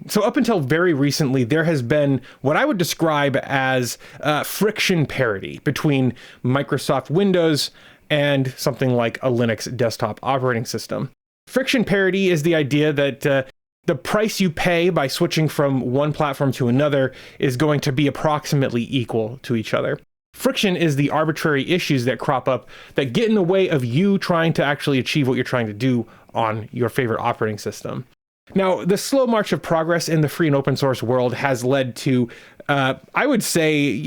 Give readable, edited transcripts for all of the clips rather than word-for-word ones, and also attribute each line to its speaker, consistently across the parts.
Speaker 1: So up until very recently, there has been what I would describe as friction parity between Microsoft Windows and something like a Linux desktop operating system. Friction parity is the idea that the price you pay by switching from one platform to another is going to be approximately equal to each other. Friction is the arbitrary issues that crop up that get in the way of you trying to actually achieve what you're trying to do on your favorite operating system. Now, the slow march of progress in the free and open source world has led to, I would say,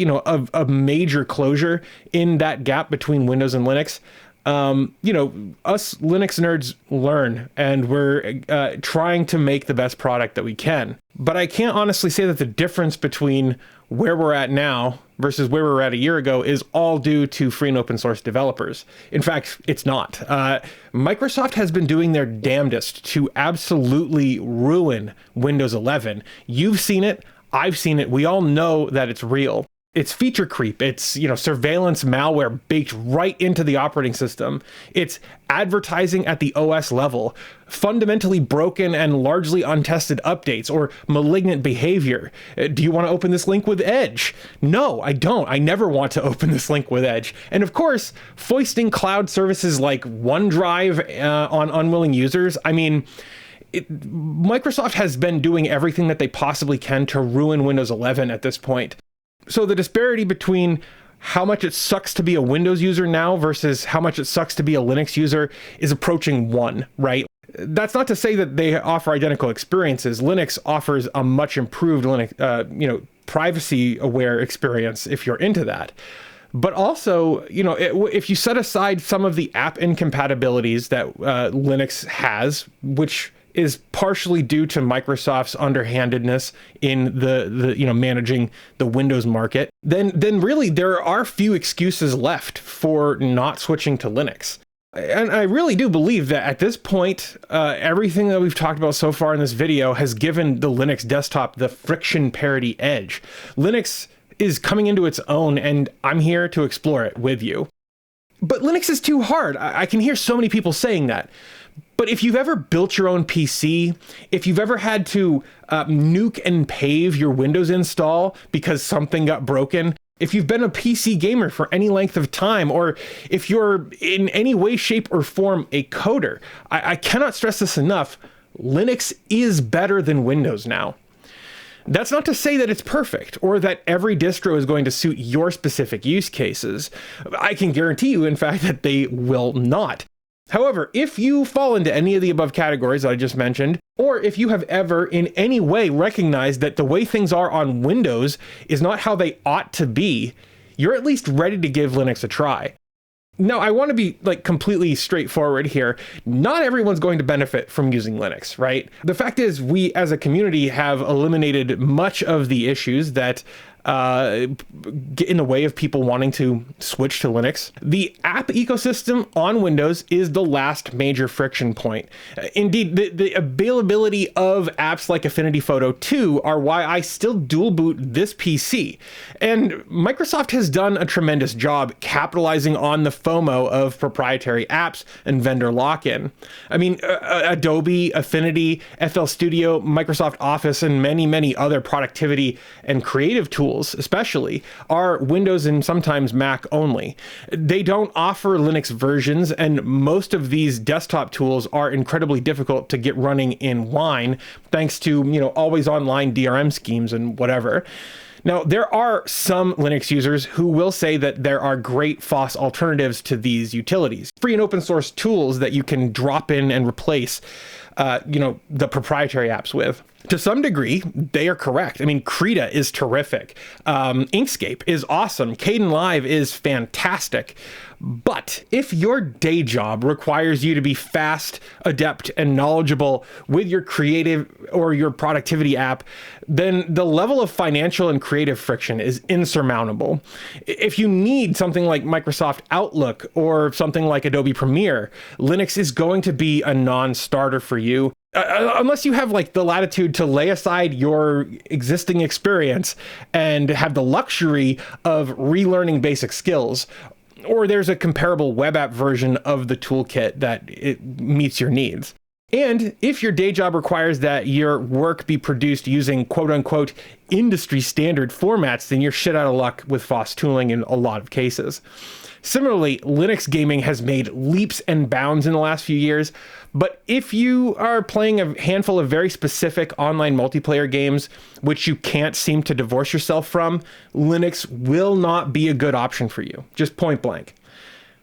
Speaker 1: a major closure in that gap between Windows and Linux. Us Linux nerds learn, and we're trying to make the best product that we can. But I can't honestly say that the difference between where we're at now versus where we were at a year ago is all due to free and open source developers. In fact, it's not. Microsoft has been doing their damnedest to absolutely ruin Windows 11. You've seen it. I've seen it. We all know that it's real. It's feature creep. It's, surveillance malware baked right into the operating system. It's advertising at the OS level, fundamentally broken and largely untested updates, or malignant behavior. Do you want to open this link with Edge? No, I don't. I never want to open this link with Edge. And of course, foisting cloud services like OneDrive on unwilling users. I mean, Microsoft has been doing everything that they possibly can to ruin Windows 11 at this point. So the disparity between how much it sucks to be a Windows user now versus how much it sucks to be a Linux user is approaching 1, right? That's not to say that they offer identical experiences. Linux offers a much improved Linux, privacy-aware experience if you're into that. But also, if you set aside some of the app incompatibilities that Linux has, which is partially due to Microsoft's underhandedness in the managing the Windows market, then really there are few excuses left for not switching to Linux. And I really do believe that at this point, everything that we've talked about so far in this video has given the Linux desktop the friction parity edge. Linux is coming into its own, and I'm here to explore it with you. But Linux is too hard. I can hear so many people saying that. But if you've ever built your own PC, if you've ever had to nuke and pave your Windows install because something got broken, if you've been a PC gamer for any length of time, or if you're in any way, shape, or form a coder, I cannot stress this enough, Linux is better than Windows now. That's not to say that it's perfect or that every distro is going to suit your specific use cases. I can guarantee you, in fact, that they will not. However, if you fall into any of the above categories that I just mentioned, or if you have ever in any way recognized that the way things are on Windows is not how they ought to be, you're at least ready to give Linux a try. Now, I want to be completely straightforward here. Not everyone's going to benefit from using Linux, right? The fact is, we as a community have eliminated much of the issues that get in the way of people wanting to switch to Linux. The app ecosystem on Windows is the last major friction point. Indeed, the availability of apps like Affinity Photo 2 are why I still dual boot this PC. And Microsoft has done a tremendous job capitalizing on the FOMO of proprietary apps and vendor lock-in. I mean, Adobe, Affinity, FL Studio, Microsoft Office, and many, many other productivity and creative tools especially are Windows and sometimes Mac only. They don't offer Linux versions, and most of these desktop tools are incredibly difficult to get running in Wine, thanks to, always online DRM schemes and whatever. Now, there are some Linux users who will say that there are great FOSS alternatives to these utilities, free and open source tools that you can drop in and replace, the proprietary apps with. To some degree, they are correct. I mean, Krita is terrific. Inkscape is awesome. Kdenlive is fantastic. But if your day job requires you to be fast, adept, and knowledgeable with your creative or your productivity app, then the level of financial and creative friction is insurmountable. If you need something like Microsoft Outlook or something like Adobe Premiere, Linux is going to be a non-starter for you. Unless you have the latitude to lay aside your existing experience and have the luxury of relearning basic skills, or there's a comparable web app version of the toolkit that it meets your needs. And if your day job requires that your work be produced using quote unquote industry standard formats, then you're shit out of luck with FOSS tooling in a lot of cases. Similarly, Linux gaming has made leaps and bounds in the last few years, but if you are playing a handful of very specific online multiplayer games, which you can't seem to divorce yourself from, Linux will not be a good option for you, just point blank.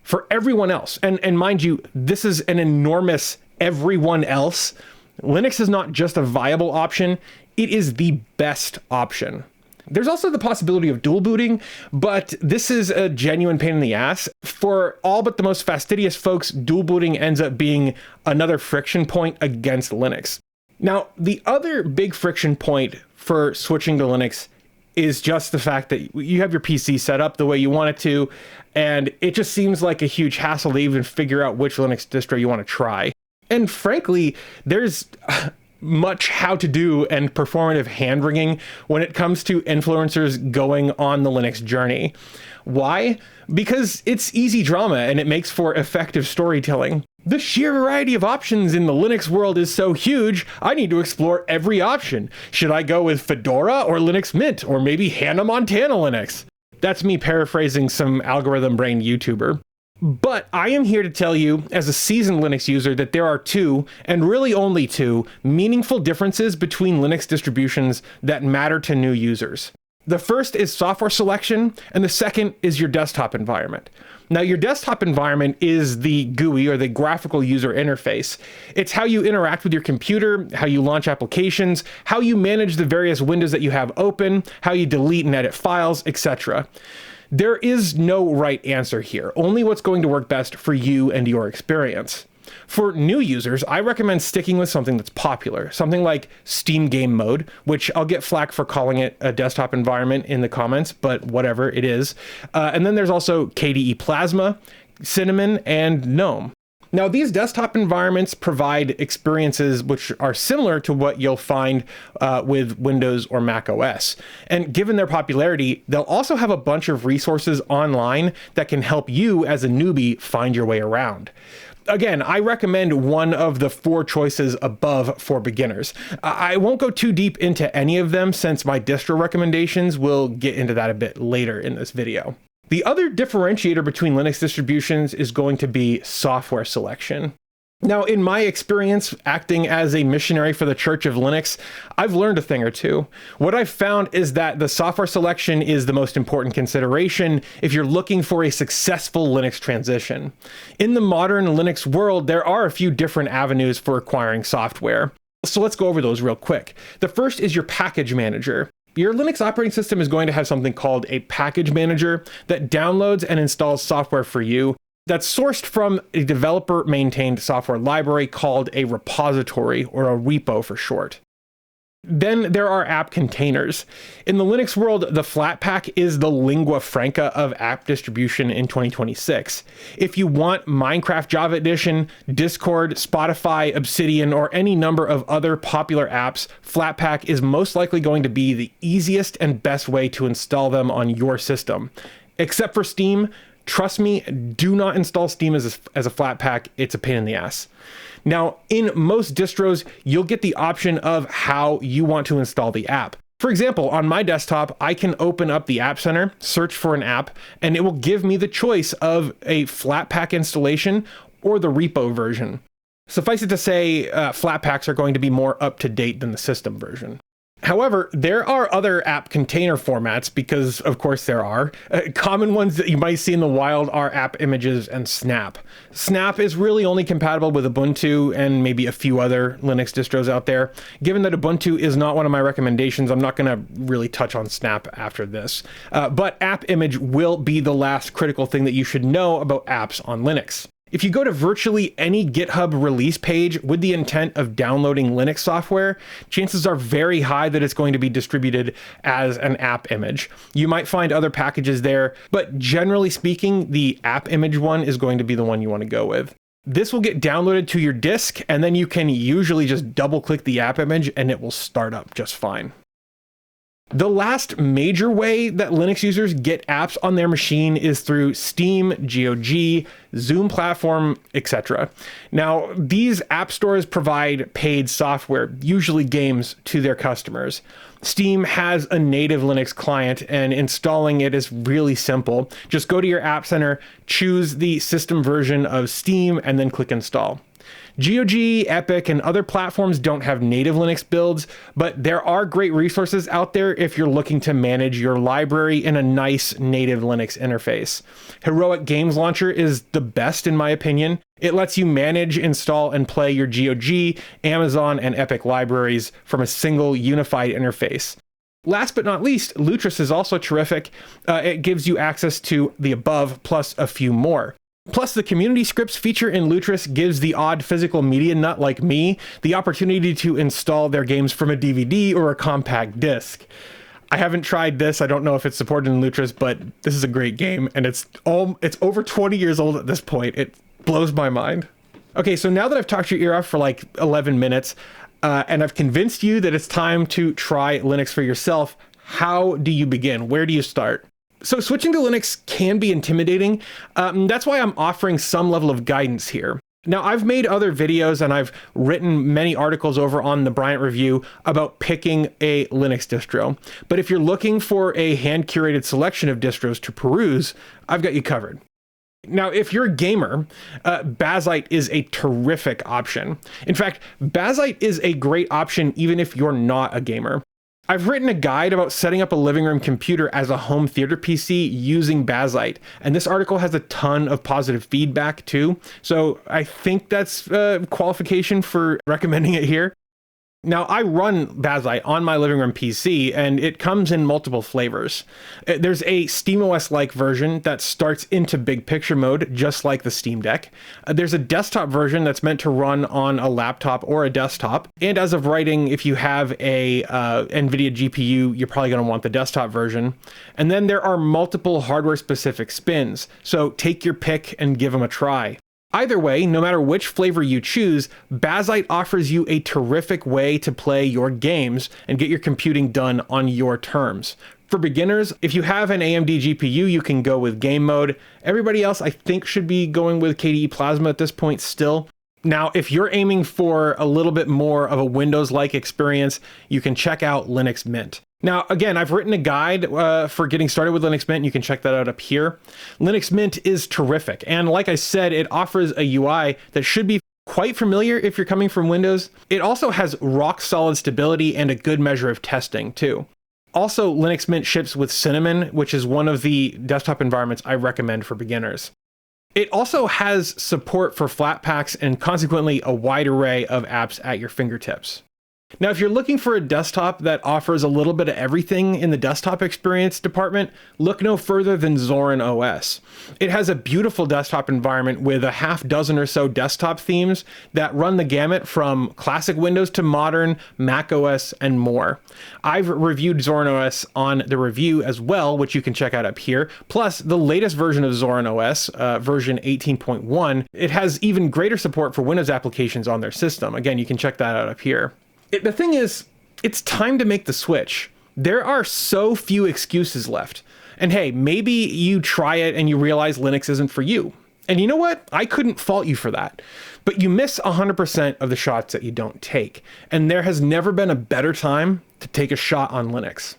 Speaker 1: For everyone else, and mind you, this is an enormous everyone else, Linux is not just a viable option, it is the best option. There's also the possibility of dual booting, but this is a genuine pain in the ass. For all but the most fastidious folks, dual booting ends up being another friction point against Linux. Now, the other big friction point for switching to Linux is just the fact that you have your PC set up the way you want it to, and it just seems like a huge hassle to even figure out which Linux distro you want to try. And frankly, there's much how to do and performative hand-wringing when it comes to influencers going on the Linux journey. Why? Because it's easy drama and it makes for effective storytelling. The sheer variety of options in the Linux world is so huge, I need to explore every option. Should I go with Fedora or Linux Mint, or maybe Hannah Montana Linux? That's me paraphrasing some algorithm brain YouTuber. But I am here to tell you, as a seasoned Linux user, that there are two, and really only two, meaningful differences between Linux distributions that matter to new users. The first is software selection, and the second is your desktop environment. Now, your desktop environment is the GUI, or the graphical user interface. It's how you interact with your computer, how you launch applications, how you manage the various windows that you have open, how you delete and edit files, etc. There is no right answer here, only what's going to work best for you and your experience. For new users, I recommend sticking with something that's popular, something like Steam Game Mode, which I'll get flack for calling it a desktop environment in the comments, but whatever, it is. And then there's also KDE Plasma, Cinnamon, and GNOME. Now, these desktop environments provide experiences which are similar to what you'll find with Windows or Mac OS. And given their popularity, they'll also have a bunch of resources online that can help you as a newbie find your way around. Again, I recommend one of the four choices above for beginners. I won't go too deep into any of them since my distro recommendations will get into that a bit later in this video. The other differentiator between Linux distributions is going to be software selection. Now, in my experience acting as a missionary for the Church of Linux, I've learned a thing or two. What I've found is that the software selection is the most important consideration if you're looking for a successful Linux transition. In the modern Linux world, there are a few different avenues for acquiring software. So let's go over those real quick. The first is your package manager. Your Linux operating system is going to have something called a package manager that downloads and installs software for you that's sourced from a developer-maintained software library called a repository, or a repo for short. Then there are app containers. In the Linux world, the Flatpak is the lingua franca of app distribution in 2026. If you want Minecraft Java Edition, Discord, Spotify, Obsidian, or any number of other popular apps, Flatpak is most likely going to be the easiest and best way to install them on your system. Except for Steam, trust me, do not install Steam as a Flatpak. It's a pain in the ass. Now, in most distros, you'll get the option of how you want to install the app. For example, on my desktop, I can open up the App Center, search for an app, and it will give me the choice of a Flatpak installation or the repo version. Suffice it to say, Flatpaks are going to be more up to date than the system version. However, there are other app container formats because, of course, there are. Common ones that you might see in the wild are app images and Snap. Snap is really only compatible with Ubuntu and maybe a few other Linux distros out there. Given that Ubuntu is not one of my recommendations, I'm not going to really touch on Snap after this. But app image will be the last critical thing that you should know about apps on Linux. If you go to virtually any GitHub release page with the intent of downloading Linux software, chances are very high that it's going to be distributed as an app image. You might find other packages there, but generally speaking, the app image one is going to be the one you want to go with. This will get downloaded to your disk, and then you can usually just double click the app image and it will start up just fine. The last major way that Linux users get apps on their machine is through Steam, GOG, Zoom platform, etc. Now, these app stores provide paid software, usually games, to their customers. Steam has a native Linux client, and installing it is really simple. Just go to your App Center, choose the system version of Steam, and then click install. GOG, Epic, and other platforms don't have native Linux builds, but there are great resources out there if you're looking to manage your library in a nice native Linux interface. Heroic Games Launcher is the best in my opinion. It lets you manage, install, and play your GOG, Amazon, and Epic libraries from a single unified interface. Last but not least, Lutris is also terrific. It gives you access to the above plus a few more. Plus, the community scripts feature in Lutris gives the odd physical media nut like me the opportunity to install their games from a DVD or a compact disc. I haven't tried this. I don't know if it's supported in Lutris, but this is a great game, and it's over 20 years old at this point. It blows my mind. Okay, so now that I've talked your ear off for like 11 minutes, and I've convinced you that it's time to try Linux for yourself, how do you begin? Where do you start? So switching to Linux can be intimidating. That's why I'm offering some level of guidance here. Now, I've made other videos and I've written many articles over on the Bryant Review about picking a Linux distro. But if you're looking for a hand-curated selection of distros to peruse, I've got you covered. Now, if you're a gamer, Bazzite is a terrific option. In fact, Bazzite is a great option even if you're not a gamer. I've written a guide about setting up a living room computer as a home theater PC using Bazzite, and this article has a ton of positive feedback too, so I think that's a qualification for recommending it here. Now, I run Bazzite on my living room PC, and it comes in multiple flavors. There's a SteamOS-like version that starts into big picture mode, just like the Steam Deck. There's a desktop version that's meant to run on a laptop or a desktop. And as of writing, if you have a NVIDIA GPU, you're probably going to want the desktop version. And then there are multiple hardware-specific spins, so take your pick and give them a try. Either way, no matter which flavor you choose, Bazzite offers you a terrific way to play your games and get your computing done on your terms. For beginners, if you have an AMD GPU, you can go with game mode. Everybody else, I think, should be going with KDE Plasma at this point still. Now, if you're aiming for a little bit more of a Windows-like experience, you can check out Linux Mint. Now, again, I've written a guide for getting started with Linux Mint. You can check that out up here. Linux Mint is terrific. And like I said, it offers a UI that should be quite familiar if you're coming from Windows. It also has rock-solid stability and a good measure of testing, too. Also, Linux Mint ships with Cinnamon, which is one of the desktop environments I recommend for beginners. It also has support for Flatpaks and consequently a wide array of apps at your fingertips. Now, if you're looking for a desktop that offers a little bit of everything in the desktop experience department, look no further than Zorin OS. It has a beautiful desktop environment with a half dozen or so desktop themes that run the gamut from classic Windows to modern, Mac OS, and more. I've reviewed Zorin OS on the review as well, which you can check out up here. Plus, the latest version of Zorin OS, version 18.1, it has even greater support for Windows applications on their system. Again, you can check that out up here. The thing is, it's time to make the switch. There are so few excuses left. And hey, maybe you try it and you realize Linux isn't for you. And you know what? I couldn't fault you for that. But you miss 100% of the shots that you don't take. And there has never been a better time to take a shot on Linux.